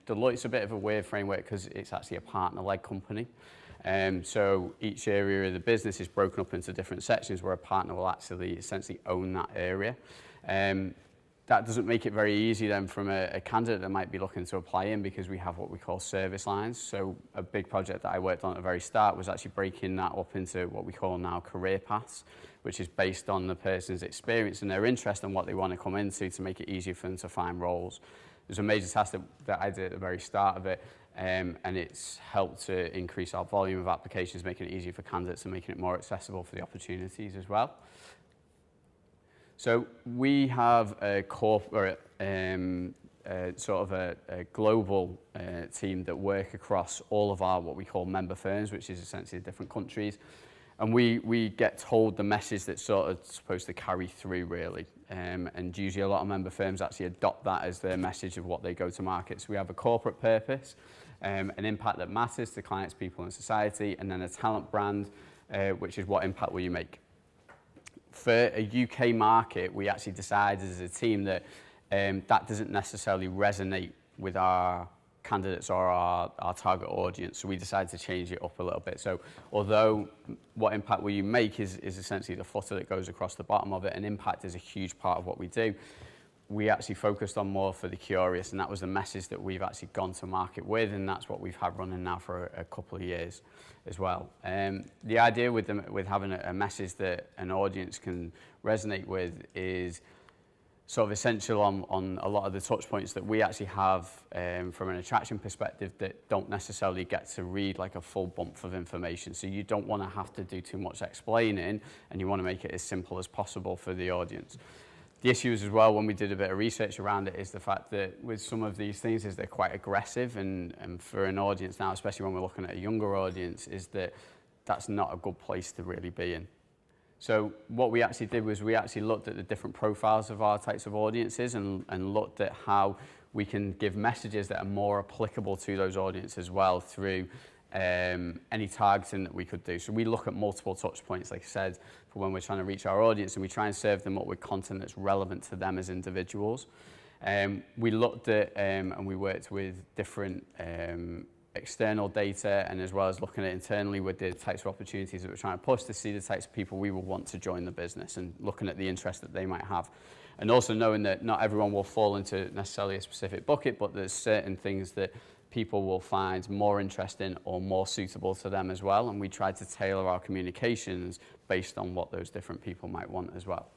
Deloitte's a bit of a weird framework because it's actually a partner-led company. So each area of the business is broken up into different sections where a partner will actually essentially own that area. That doesn't make it very easy then from a candidate that might be looking to apply in, because we have what we call service lines. So a big project that I worked on at the very start was actually breaking that up into what we call now career paths, which is based on the person's experience and their interest and what they want to come into to make it easier for them to find roles. There's a major task that I did at the very start of it, and it's helped to increase our volume of applications, making it easier for candidates and making it more accessible for the opportunities as well. So we have a corporate, sort of a global team that work across all of our what we call member firms, which is essentially different countries. And we get told the message that's sort of supposed to carry through, really. And usually a lot of member firms actually adopt that as their message of what they go to market. So we have a corporate purpose, an impact that matters to clients, people and society, and then a talent brand, which is what impact will you make. For a UK market, we actually decided as a team that that doesn't necessarily resonate with our candidates or our target audience, so we decided to change it up a little bit. So although what impact will you make is essentially the footer that goes across the bottom of it, and impact is a huge part of what we do, we actually focused on more for the curious, and that was the message that we've actually gone to market with, and that's what we've had running now for a couple of years as well. The idea with having a message that an audience can resonate with is sort of essential on a lot of the touch points that we actually have from an attraction perspective that don't necessarily get to read like a full bump of information. So you don't want to have to do too much explaining, and you want to make it as simple as possible for the audience. The issues as well, when we did a bit of research around it, is the fact that with some of these things is they're quite aggressive, and for an audience now, especially when we're looking at a younger audience, is that that's not a good place to really be in. So what we actually did was we actually looked at the different profiles of our types of audiences and looked at how we can give messages that are more applicable to those audiences as well through any targeting that we could do. So we look at multiple touch points, like I said, for when we're trying to reach our audience, and we try and serve them up with content that's relevant to them as individuals. We looked at and we worked with different external data, and as well as looking at internally with the types of opportunities that we're trying to push to see the types of people we will want to join the business, and looking at the interest that they might have. And also knowing that not everyone will fall into necessarily a specific bucket, but there's certain things that people will find more interesting or more suitable to them as well, and we try to tailor our communications based on what those different people might want as well.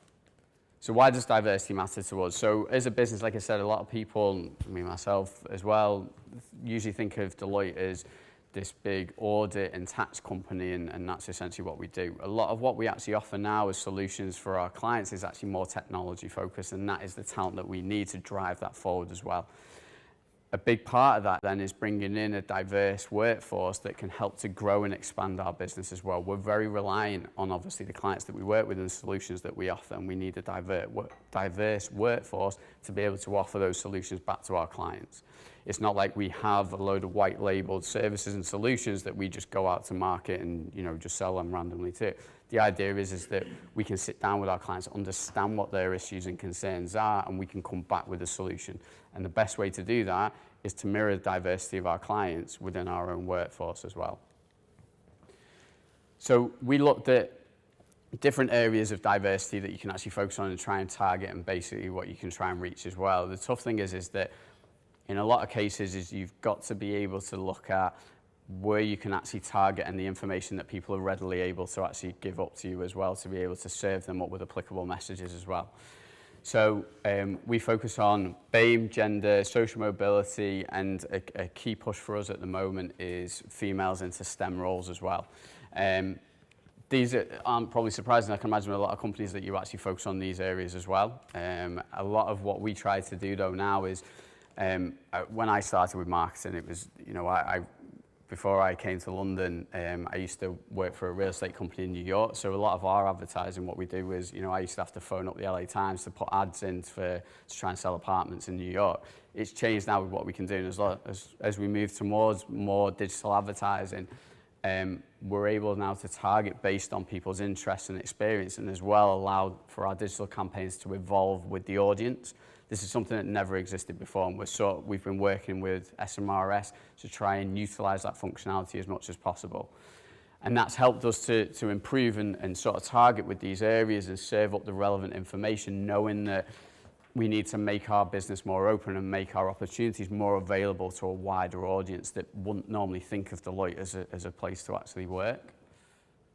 So why does diversity matter to us? So as a business, like I said, a lot of people, me myself as well, usually think of Deloitte as this big audit and tax company, and that's essentially what we do. A lot of what we actually offer now as solutions for our clients is actually more technology focused, and that is the talent that we need to drive that forward as well. A big part of that then is bringing in a diverse workforce that can help to grow and expand our business as well. We're very reliant on obviously the clients that we work with and the solutions that we offer, and we need a diverse workforce to be able to offer those solutions back to our clients. It's not like we have a load of white labeled services and solutions that we just go out to market and just sell them randomly to. The idea is that we can sit down with our clients, understand what their issues and concerns are, and we can come back with a solution. And the best way to do that is to mirror the diversity of our clients within our own workforce as well. So we looked at different areas of diversity that you can actually focus on and try and target, and basically what you can try and reach as well. The tough thing is that in a lot of cases is you've got to be able to look at where you can actually target and the information that people are readily able to actually give up to you as well, to be able to serve them up with applicable messages as well. So we focus on BAME, gender, social mobility, and a key push for us at the moment is females into STEM roles as well. These aren't probably surprising. I can imagine a lot of companies that you actually focus on these areas as well. A lot of what we try to do though now is, when I started with marketing, it was, before I came to London, I used to work for a real estate company in New York. So a lot of our advertising, what we do is, I used to have to phone up the LA Times to put ads in to try and sell apartments in New York. It's changed now with what we can do. And as we move towards more digital advertising, we're able now to target based on people's interests and experience, and as well allow for our digital campaigns to evolve with the audience. This is something that never existed before, and we've been working with SMRS to try and utilize that functionality as much as possible. And that's helped us to improve and sort of target with these areas and serve up the relevant information, knowing that we need to make our business more open and make our opportunities more available to a wider audience that wouldn't normally think of Deloitte as a place to actually work.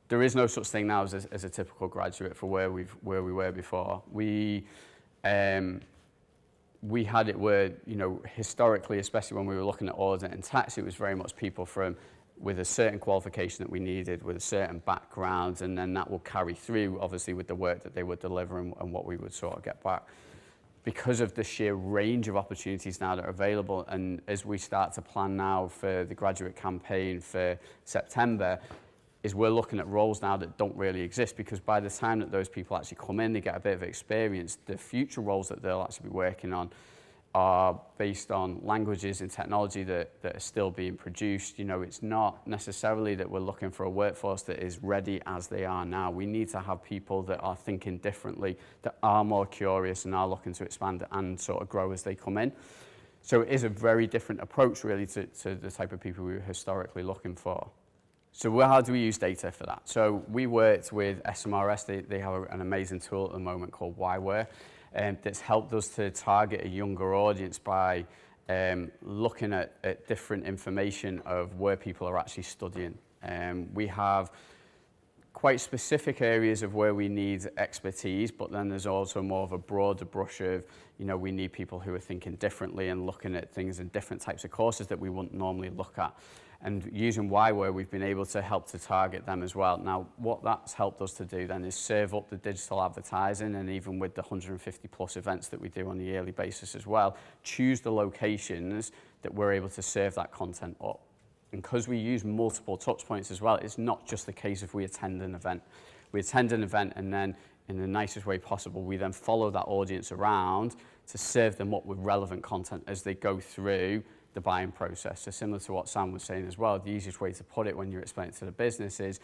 There is no such thing now as a typical graduate for where we were before. We had it where, you know, historically, especially when we were looking at audit and tax, it was very much people with a certain qualification that we needed, with a certain background, and then that will carry through, obviously, with the work that they would deliver and what we would sort of get back. Because of the sheer range of opportunities now that are available, and as we start to plan now for the graduate campaign for September, is we're looking at roles now that don't really exist, because by the time that those people actually come in, they get a bit of experience, the future roles that they'll actually be working on are based on languages and technology that are still being produced. You know, it's not necessarily that we're looking for a workforce that is ready as they are now. We need to have people that are thinking differently, that are more curious and are looking to expand and sort of grow as they come in. So it is a very different approach really to the type of people we were historically looking for. So how do we use data for that? So we worked with SMRS. They have an amazing tool at the moment called Why that's helped us to target a younger audience by looking at different information of where people are actually studying. We have quite specific areas of where we need expertise, but then there's also more of a broader brush of, you know, we need people who are thinking differently and looking at things in different types of courses that we wouldn't normally look at. And using Why, we've been able to help to target them as well. Now, what that's helped us to do then is serve up the digital advertising, and even with the 150 plus events that we do on a yearly basis as well, choose the locations that we're able to serve that content up. And because we use multiple touch points as well, it's not just the case if we attend an event. We attend an event and then in the nicest way possible, we then follow that audience around to serve them up with relevant content as they go through the buying process. So similar to what Sam was saying as well, the easiest way to put it when you're explaining to the business is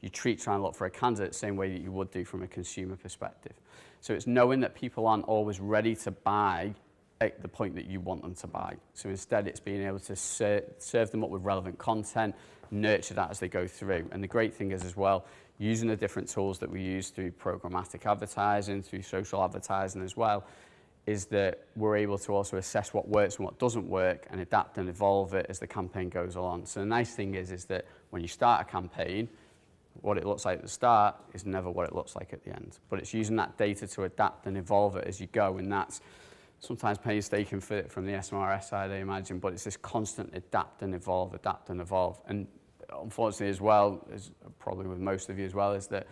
you try and look for a candidate the same way that you would do from a consumer perspective. So it's knowing that people aren't always ready to buy at the point that you want them to buy. So instead it's being able to serve them up with relevant content, nurture that as they go through. And the great thing is as well, using the different tools that we use through programmatic advertising, through social advertising as well, is that we're able to also assess what works and what doesn't work and adapt and evolve it as the campaign goes along. So the nice thing is that when you start a campaign, what it looks like at the start is never what it looks like at the end. But it's using that data to adapt and evolve it as you go, and that's sometimes painstaking from the SMRS side, I imagine, but it's this constant adapt and evolve. And unfortunately as well, as probably with most of you as well, is that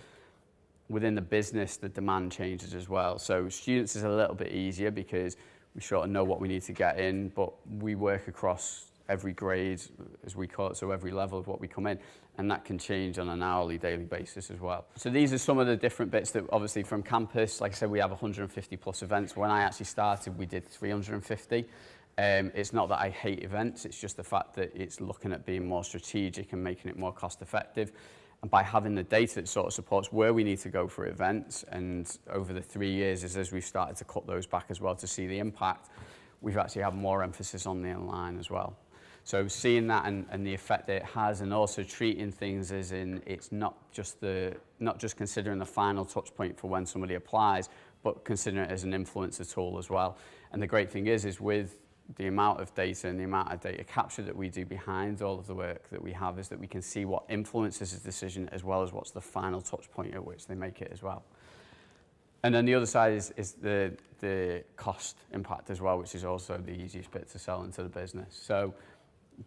within the business, the demand changes as well. So students is a little bit easier because we sort of know what we need to get in, but we work across every grade, as we call it, so every level of what we come in, and that can change on an hourly, daily basis as well. So these are some of the different bits that obviously from campus, like I said, we have 150 plus events. When I actually started, we did 350. It's not that I hate events, it's just the fact that it's looking at being more strategic and making it more cost effective. And by having the data that sort of supports where we need to go for events, and over the 3 years as we've started to cut those back as well to see the impact, we've actually had more emphasis on the online as well. So seeing that and the effect that it has, and also treating things as in it's not just considering the final touch point for when somebody applies, but considering it as an influencer tool as well. And the great thing is with the amount of data and the amount of data capture that we do behind all of the work that we have, is that we can see what influences a decision as well as what's the final touch point at which they make it as well. And then the other side is the cost impact as well, which is also the easiest bit to sell into the business. So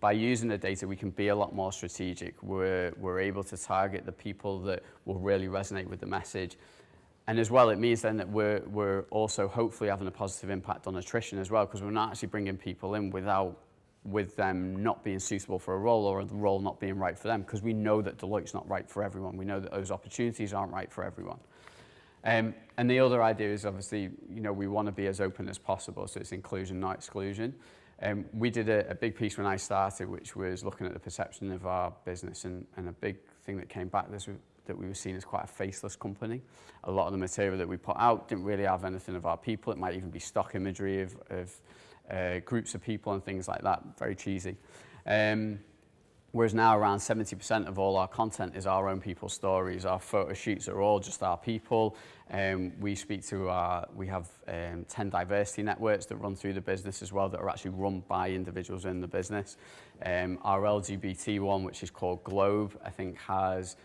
by using the data, we can be a lot more strategic. We're able to target the people that will really resonate with the message. And as well, it means then that we're also hopefully having a positive impact on attrition as well, because we're not actually bringing people in with them not being suitable for a role, or the role not being right for them, because we know that Deloitte's not right for everyone. We know that those opportunities aren't right for everyone. And the other idea is obviously, you know, we want to be as open as possible, so it's inclusion, not exclusion. We did a big piece when I started, which was looking at the perception of our business, and a big thing that came back that we were seen as quite a faceless company. A lot of the material that we put out didn't really have anything of our people. It might even be stock imagery of groups of people and things like that, very cheesy. Whereas now around 70% of all our content is our own people's stories. Our photo shoots are all just our people. We have 10 diversity networks that run through the business as well, that are actually run by individuals in the business. Our LGBT one, which is called Globe, I think has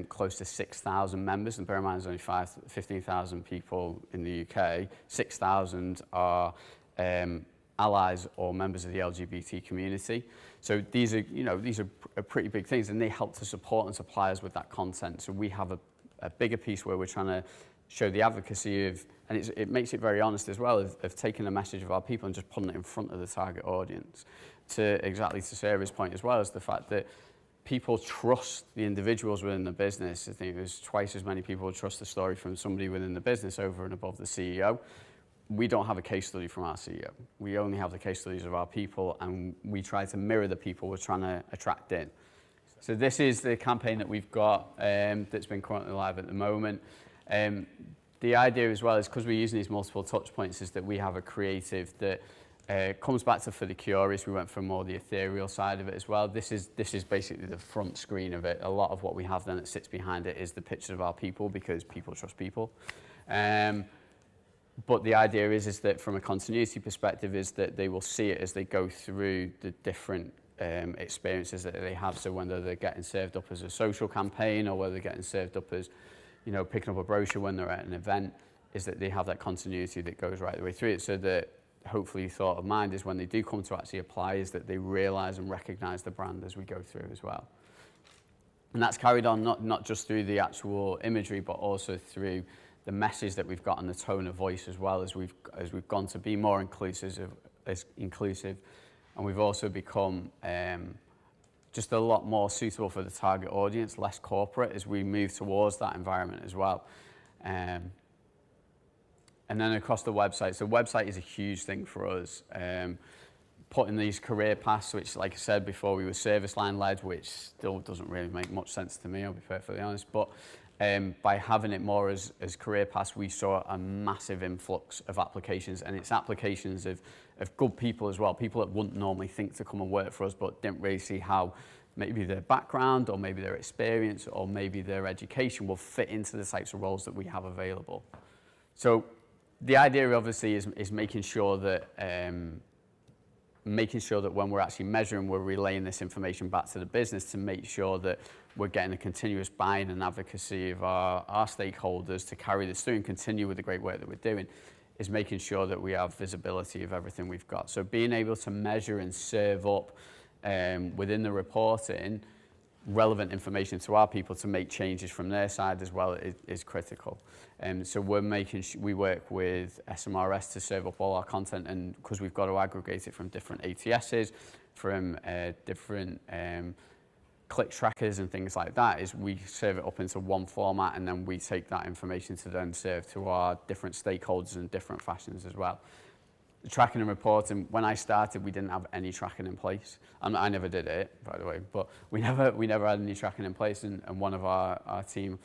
close to 6,000 members, and bear in mind there's only 15,000 people in the UK. 6,000 are allies or members of the LGBT community. So these are pretty big things, and they help to support and supply us with that content. So we have a bigger piece where we're trying to show the advocacy of, and it makes it very honest as well, of taking the message of our people and just putting it in front of the target audience. To Sarah's point as well, as the fact that people trust the individuals within the business. I think there's twice as many people who trust the story from somebody within the business over and above the CEO. We don't have a case study from our CEO. We only have the case studies of our people, and we try to mirror the people we're trying to attract in. So this is the campaign that we've got that's been currently live at the moment. The idea as well is, because we're using these multiple touch points, is that we have a creative that comes back to for the curious. We went for more the ethereal side of it as well. This is basically the front screen of it. A lot of what we have then that sits behind it is the pictures of our people, because people trust people. But the idea is that from a continuity perspective is that they will see it as they go through the different experiences that they have. So whether they're getting served up as a social campaign, or whether they're getting served up as, picking up a brochure when they're at an event, is that they have that continuity that goes right the way through it. So that hopefully thought of mind is when they do come to actually apply, is that they realise and recognise the brand as we go through as well. And that's carried on not just through the actual imagery, but also through the message that we've got and the tone of voice as well, as we've gone to be more inclusive, and we've also become just a lot more suitable for the target audience, less corporate, as we move towards that environment as well. And then across the website, so website is a huge thing for us. Putting these career paths, which, like I said before, we were service line led, which still doesn't really make much sense to me, I'll be perfectly honest, but by having it more as career paths, we saw a massive influx of applications, and it's applications of good people as well, people that wouldn't normally think to come and work for us, but didn't really see how maybe their background or maybe their experience or maybe their education will fit into the types of roles that we have available. So the idea obviously is making sure that when we're actually measuring, we're relaying this information back to the business to make sure that we're getting a continuous buy-in and advocacy of our stakeholders to carry this through and continue with the great work that we're doing, is making sure that we have visibility of everything we've got. So being able to measure and serve up within the reporting relevant information to our people to make changes from their side as well is critical. So we work with SMRS to serve up all our content, and because we've got to aggregate it from different ATSs, from different click trackers and things like that, is we serve it up into one format, and then we take that information to then serve to our different stakeholders in different fashions as well. The tracking and reporting, when I started, we didn't have any tracking in place. I never did it, by the way, but we never had any tracking in place, and one of our team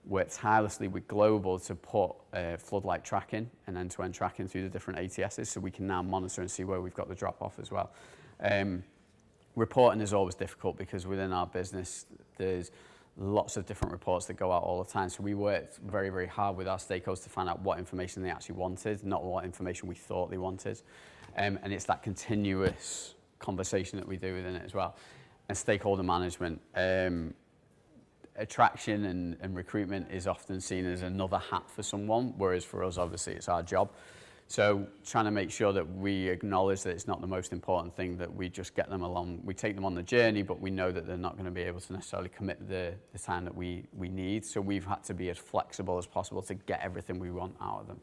worked tirelessly with Global to put floodlight tracking and end-to-end tracking through the different ATSs, so we can now monitor and see where we've got the drop-off as well. Reporting is always difficult because within our business, there's lots of different reports that go out all the time. So we worked very, very hard with our stakeholders to find out what information they actually wanted, not what information we thought they wanted. And it's that continuous conversation that we do within it as well. And stakeholder management. Attraction and recruitment is often seen as another hat for someone, whereas for us, obviously, it's our job. So trying to make sure that we acknowledge that it's not the most important thing, that we just get them along. We take them on the journey, but we know that they're not going to be able to necessarily commit the time that we need. So we've had to be as flexible as possible to get everything we want out of them.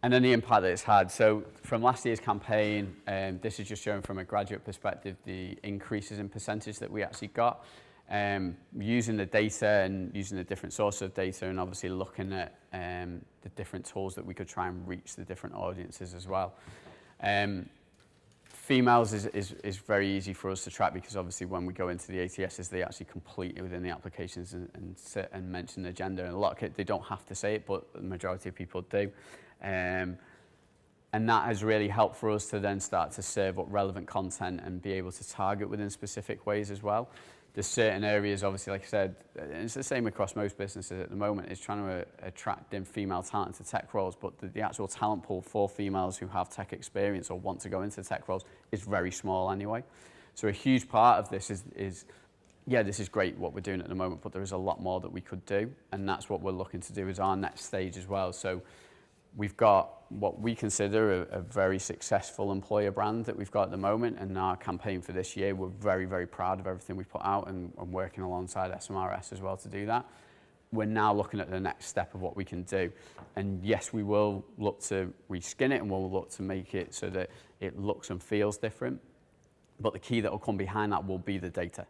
And then the impact that it's had. So from last year's campaign, this is just showing from a graduate perspective the increases in percentage that we actually got. Using the data and using the different sources of data, and obviously looking at the different tools that we could try and reach the different audiences as well. Females is very easy for us to track because obviously when we go into the ATSs, they actually complete within the applications and sit and mention their gender. And a lot of kids, they don't have to say it, but the majority of people do. And that has really helped for us to then start to serve up relevant content and be able to target within specific ways as well. There's certain areas, obviously, like I said, and it's the same across most businesses at the moment, is trying to attract in female talent to tech roles, but the actual talent pool for females who have tech experience or want to go into tech roles is very small anyway. So a huge part of this is yeah, this is great what we're doing at the moment, but there is a lot more that we could do, and that's what we're looking to do as our next stage as well. So we've got what we consider a very successful employer brand that we've got at the moment, and our campaign for this year, we're very, very proud of everything we've put out and working alongside SMRS as well to do that. We're now looking at the next step of what we can do. And yes, we will look to reskin it and we'll look to make it so that it looks and feels different. But the key that will come behind that will be the data.